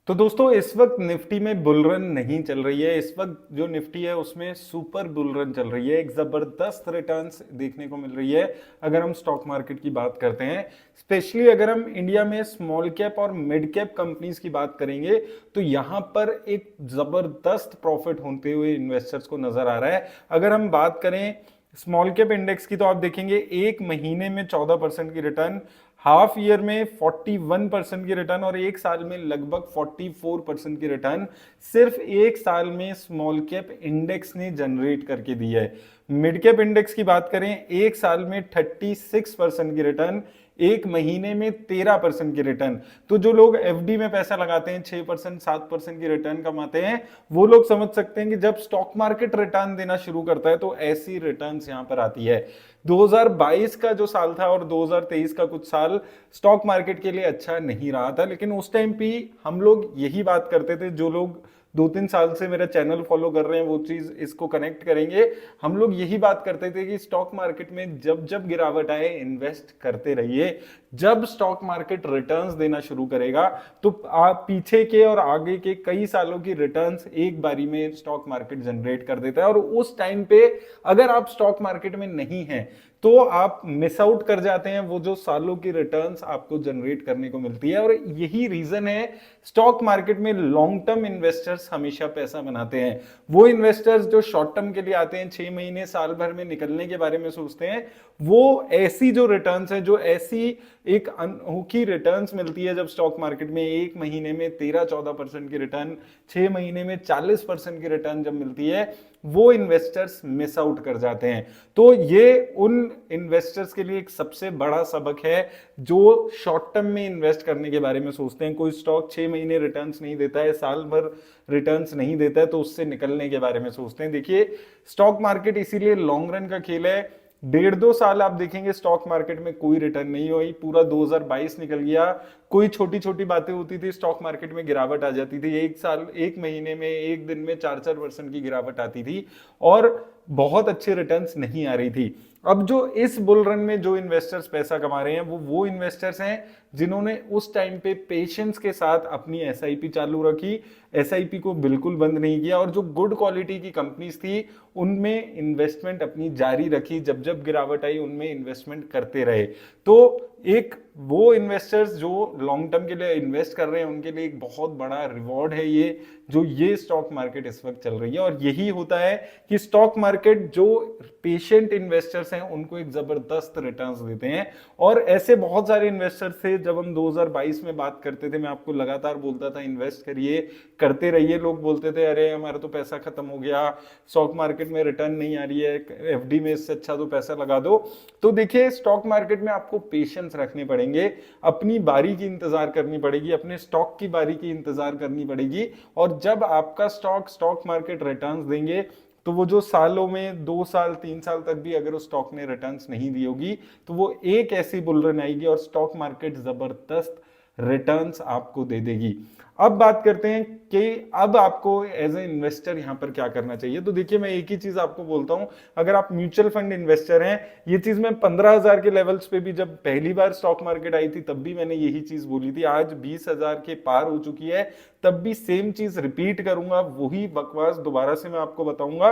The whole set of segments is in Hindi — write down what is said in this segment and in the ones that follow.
तो दोस्तों इस वक्त निफ्टी में बुल रन नहीं चल रही है। इस वक्त जो निफ्टी है उसमें सुपर बुल रन चल रही है। एक जबरदस्त रिटर्न्स देखने को मिल रही है अगर हम स्टॉक मार्केट की बात करते हैं। स्पेशली अगर हम इंडिया में स्मॉल कैप और मिड कैप कंपनीज की बात करेंगे तो यहां पर एक जबरदस्त प्रॉफिट होते हुए इन्वेस्टर्स को नजर आ रहा है। अगर हम बात करें स्मॉल कैप इंडेक्स की तो आप देखेंगे एक महीने में 14% की रिटर्न, हाफ ईयर में 41% की रिटर्न और एक साल में लगभग 44% की रिटर्न सिर्फ एक साल में स्मॉल कैप इंडेक्स ने जनरेट करके दी है। मिड कैप इंडेक्स की बात करें एक साल में 36% की रिटर्न, एक महीने में 13% की रिटर्न। तो जो लोग एफडी में पैसा लगाते हैं 6% 7% की रिटर्न कमाते हैं, वो लोग समझ सकते हैं कि जब स्टॉक मार्केट रिटर्न देना शुरू करता है तो ऐसी रिटर्न्स यहां पर आती है। 2022 का जो साल था और 2023 का कुछ साल स्टॉक मार्केट के लिए अच्छा नहीं रहा था, लेकिन उस टाइम पे हम लोग यही बात करते थे। जो लोग 2-3 साल से मेरा चैनल फॉलो कर रहे हैं वो चीज इसको कनेक्ट करेंगे। हम लोग यही बात करते थे कि स्टॉक मार्केट में जब जब गिरावट आए इन्वेस्ट करते रहिए। जब स्टॉक मार्केट रिटर्न्स देना शुरू करेगा तो आप पीछे के और आगे के कई सालों की रिटर्न्स एक बारी में स्टॉक मार्केट जनरेट कर देता है। और उस टाइम पे अगर आप स्टॉक मार्केट में नहीं हैं तो आप मिस आउट कर जाते हैं वो जो सालों की रिटर्न्स आपको जनरेट करने को मिलती है। और यही रीजन है स्टॉक मार्केट में लॉन्ग टर्म इन्वेस्टर्स हमेशा पैसा बनाते हैं। वो इन्वेस्टर्स जो शॉर्ट टर्म के लिए आते हैं, 6 महीने साल भर में निकलने के बारे में सोचते हैं, वो ऐसी जो रिटर्न्स है, जो ऐसी एक अनोखी रिटर्न्स मिलती है जब स्टॉक मार्केट में एक महीने में 13-14% की रिटर्न, 6 महीने में 40% की रिटर्न जब मिलती है, वो इन्वेस्टर्स मिस आउट कर जाते हैं। तो ये उन इन्वेस्टर्स के लिए एक सबसे बड़ा सबक है जो शॉर्ट टर्म में इन्वेस्ट करने के बारे में सोचते हैं। कोई स्टॉक 6 महीने रिटर्न्स नहीं देता है, साल भर रिटर्न्स नहीं देता है, तो उससे निकलने के बारे में सोचते हैं। देखिए स्टॉक मार्केट इसीलिए लॉन्ग रन का खेल है। 1.5-2 साल आप देखेंगे स्टॉक मार्केट में कोई रिटर्न नहीं हुई, पूरा 2022 निकल गया। कोई छोटी छोटी बातें होती थी स्टॉक मार्केट में गिरावट आ जाती थी, एक साल एक महीने में एक दिन में 4-4% की गिरावट आती थी और बहुत अच्छे रिटर्न्स नहीं आ रही थी। अब जो इस बुल रन में जो इन्वेस्टर्स पैसा कमा रहे हैं वो इन्वेस्टर्स हैं जिन्होंने उस टाइम पे पेशेंस के साथ अपनी एसआईपी चालू रखी, एसआईपी को बिल्कुल बंद नहीं किया और जो गुड क्वालिटी की कंपनीज थी उनमें इन्वेस्टमेंट अपनी जारी रखी। जब जब गिरावट आई उनमें इन्वेस्टमेंट करते रहे। तो एक वो इन्वेस्टर्स जो लॉन्ग टर्म के लिए इन्वेस्ट कर रहे हैं उनके लिए एक बहुत बड़ा रिवॉर्ड है ये जो ये स्टॉक मार्केट इस वक्त चल रही है। और यही होता है कि स्टॉक मार्केट जो पेशेंट इन्वेस्टर्स हैं उनको एक जबरदस्त रिटर्न्स देते हैं। और ऐसे बहुत सारे इन्वेस्टर्स थे जब हम 2022 में बात करते थे, मैं आपको लगातार बोलता था इन्वेस्ट करिए, करते रहिए। लोग बोलते थे अरे हमारा तो पैसा खत्म हो गया, स्टॉक मार्केट में रिटर्न नहीं आ रही है, एफडी में इससे अच्छा तो पैसा लगा दो। तो देखिए स्टॉक मार्केट में आपको पेशेंस रखने पड़ेंगे, अपनी बारी की इंतजार करनी पड़ेगी, अपने स्टॉक की बारी की इंतजार करनी पड़ेगी। और जब आपका स्टॉक मार्केट रिटर्न्स देंगे तो वो जो सालों में 2 साल 3 साल तक भी अगर उस स्टॉक ने रिटर्न्स नहीं दी होगी तो वो एक ऐसी बुल रन आएगी और स्टॉक मार्केट जबरदस्त रिटर्न्स आपको दे देगी। अब बात करते हैं कि अब आपको एज ए इन्वेस्टर यहां पर क्या करना चाहिए। तो देखिए मैं एक ही चीज आपको बोलता हूं, अगर आप म्यूचुअल फंड इन्वेस्टर हैं, ये चीज मैं 15,000 के लेवल्स पे भी जब पहली बार स्टॉक मार्केट आई थी तब भी मैंने यही चीज बोली थी। आज 20,000 के पार हो चुकी है, तब भी सेम चीज रिपीट करूंगा, वही बकवास दोबारा से मैं आपको बताऊंगा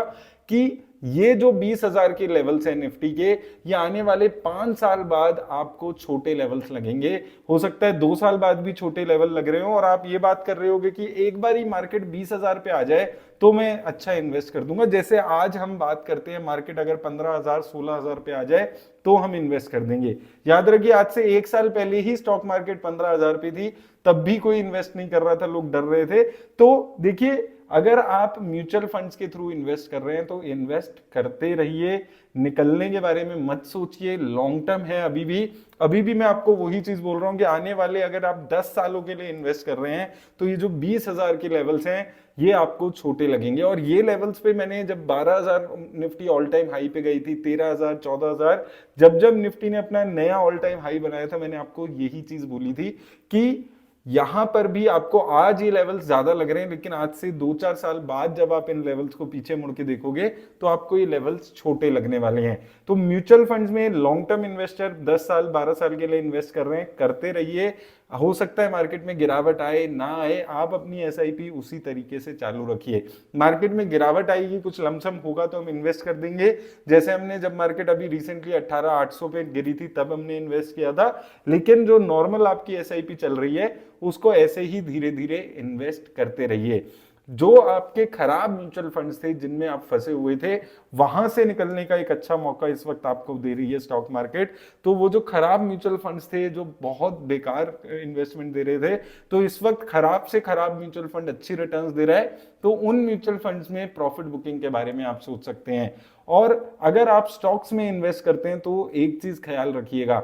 कि ये जो 20,000 के लेवल्स हैं निफ्टी के, ये आने वाले 5 साल बाद आपको छोटे लेवल्स लगेंगे। हो सकता है 2 साल बाद भी छोटे लेवल लग रहे हो और आप ये बात कर रहे होगे कि एक बार ही मार्केट 20,000 पे आ जाए तो मैं अच्छा इन्वेस्ट कर दूंगा। जैसे आज हम बात करते हैं मार्केट अगर 15,000 16,000 पे आ जाए तो हम इन्वेस्ट कर देंगे। याद रखिए आज से एक साल पहले ही स्टॉक मार्केट 15,000 पे थी, तब भी कोई इन्वेस्ट नहीं कर रहा था, लोग डर रहे थे। तो देखिए अगर आप म्यूचुअल फंड्स के थ्रू इन्वेस्ट कर रहे हैं तो इन्वेस्ट करते रहिए, निकलने के बारे में मत सोचिए। लॉन्ग टर्म है अभी भी मैं आपको वही चीज बोल रहा हूं कि आने वाले अगर आप 10 सालों के लिए इन्वेस्ट कर रहे हैं तो ये जो 20,000 के लेवल्स हैं ये आपको छोटे लगेंगे। और ये लेवल्स पे मैंने जब 12,000 निफ्टी ऑल टाइम हाई पे गई थी, 13,000 14,000, जब जब निफ्टी ने अपना नया ऑल टाइम हाई बनाया था, मैंने आपको यही चीज बोली थी कि यहां पर भी आपको आज ये लेवल्स ज्यादा लग रहे हैं, लेकिन आज से 2-4 साल बाद जब आप इन लेवल्स को पीछे मुड़ के देखोगे तो आपको ये लेवल्स छोटे लगने वाले हैं। तो म्यूचुअल फंड्स में लॉन्ग टर्म इन्वेस्टर 10 साल 12 साल के लिए इन्वेस्ट कर रहे हैं, करते रहिए। हो सकता है मार्केट में गिरावट आए ना आए, आप अपनी एसआईपी उसी तरीके से चालू रखिए। मार्केट में गिरावट आएगी, कुछ लमसम होगा तो हम इन्वेस्ट कर देंगे। जैसे हमने जब मार्केट अभी रिसेंटली 18,800 पे गिरी थी तब हमने इन्वेस्ट किया था, लेकिन जो नॉर्मल आपकी एसआईपी चल रही है उसको ऐसे ही धीरे धीरे इन्वेस्ट करते रहिए। जो आपके खराब म्यूचुअल फंड्स थे जिनमें आप फंसे हुए थे, वहां से निकलने का एक अच्छा मौका इस वक्त आपको दे रही है स्टॉक मार्केट। तो वो जो खराब म्यूचुअल फंड्स थे, जो बहुत बेकार इन्वेस्टमेंट दे रहे थे, तो इस वक्त खराब से खराब म्यूचुअल फंड अच्छी रिटर्न्स दे रहा है, तो उन म्यूचुअल फंड्स में प्रॉफिट बुकिंग के बारे में आप सोच सकते हैं। और अगर आप स्टॉक्स में इन्वेस्ट करते हैं तो एक चीज ख्याल रखिएगा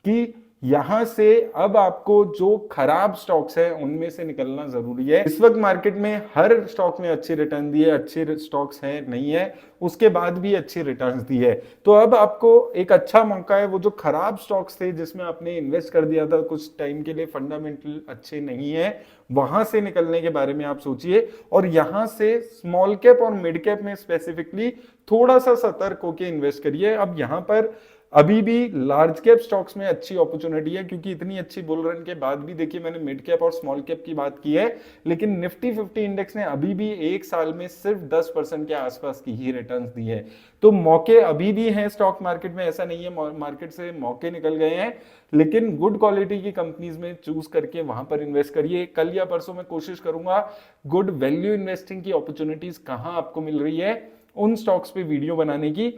कि यहां से अब आपको जो खराब स्टॉक्स है उनमें से निकलना जरूरी है। इस वक्त मार्केट में हर स्टॉक में अच्छी रिटर्न दी है, अच्छे स्टॉक्स हैं नहीं है, उसके बाद भी अच्छी रिटर्न्स दी है। तो अब आपको एक अच्छा मौका है, वो जो खराब स्टॉक्स थे जिसमें आपने इन्वेस्ट कर दिया था कुछ टाइम के लिए, फंडामेंटल अच्छे नहीं है, वहां से निकलने के बारे में आप सोचिए। और यहां से स्मॉल कैप और मिड कैप में स्पेसिफिकली थोड़ा सा सतर्क होकर इन्वेस्ट करिए। अब यहां पर अभी भी लार्ज कैप स्टॉक्स में अच्छी अपॉर्चुनिटी है, क्योंकि इतनी अच्छी बुल रन के बाद भी देखिए मैंने मिड कैप और स्मॉल कैप की बात की है, लेकिन निफ्टी 50 इंडेक्स ने अभी भी एक साल में सिर्फ 10% के आसपास की ही रिटर्न्स दी है। तो मौके अभी भी हैं स्टॉक मार्केट में, ऐसा नहीं है मार्केट से मौके निकल गए हैं, लेकिन गुड क्वालिटी की कंपनीज में चूज करके वहां पर इन्वेस्ट करिए। कल या परसों में कोशिश करूंगा गुड वैल्यू इन्वेस्टिंग की अपॉर्चुनिटीज कहां आपको मिल रही है उन स्टॉक्स पे वीडियो बनाने की।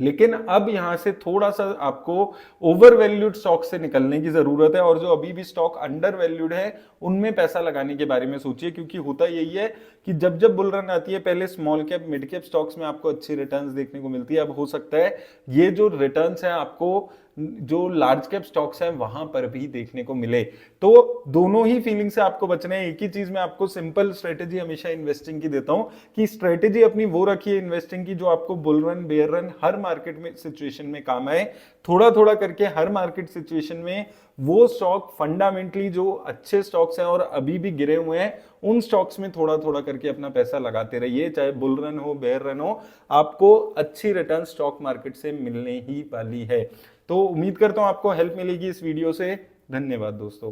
लेकिन अब यहां से थोड़ा सा आपको ओवर वैल्यूड स्टॉक से निकलने की जरूरत है, और जो अभी भी स्टॉक अंडर वैल्यूड है उनमें पैसा लगाने के बारे में सोचिए। क्योंकि होता यही है कि जब जब बुल रन आती है पहले small cap mid cap stocks में आपको अच्छी रिटर्न्स देखने को मिलती है। अब हो सकता है ये जो रिटर्न्स है आपको जो लार्ज कैप स्टॉक्स हैं वहां पर भी देखने को मिले। तो दोनों ही फीलिंग से आपको बचना है। एक ही चीज में आपको सिंपल स्ट्रेटेजी हमेशा इन्वेस्टिंग की देता हूं कि स्ट्रेटेजी अपनी वो रखिए इन्वेस्टिंग की जो आपको बुल रन बेयर रन हर मार्केट में सिचुएशन में काम आए। थोड़ा थोड़ा करके हर मार्केट सिचुएशन में वो स्टॉक फंडामेंटली जो अच्छे स्टॉक्स हैं और अभी भी गिरे हुए हैं उन स्टॉक्स में थोड़ा थोड़ा करके अपना पैसा लगाते रहिए। चाहे बुल रन हो बेयर रन हो, आपको अच्छी रिटर्न स्टॉक मार्केट से मिलने ही वाली है। तो उम्मीद करता हूं आपको हेल्प मिलेगी इस वीडियो से। धन्यवाद दोस्तों।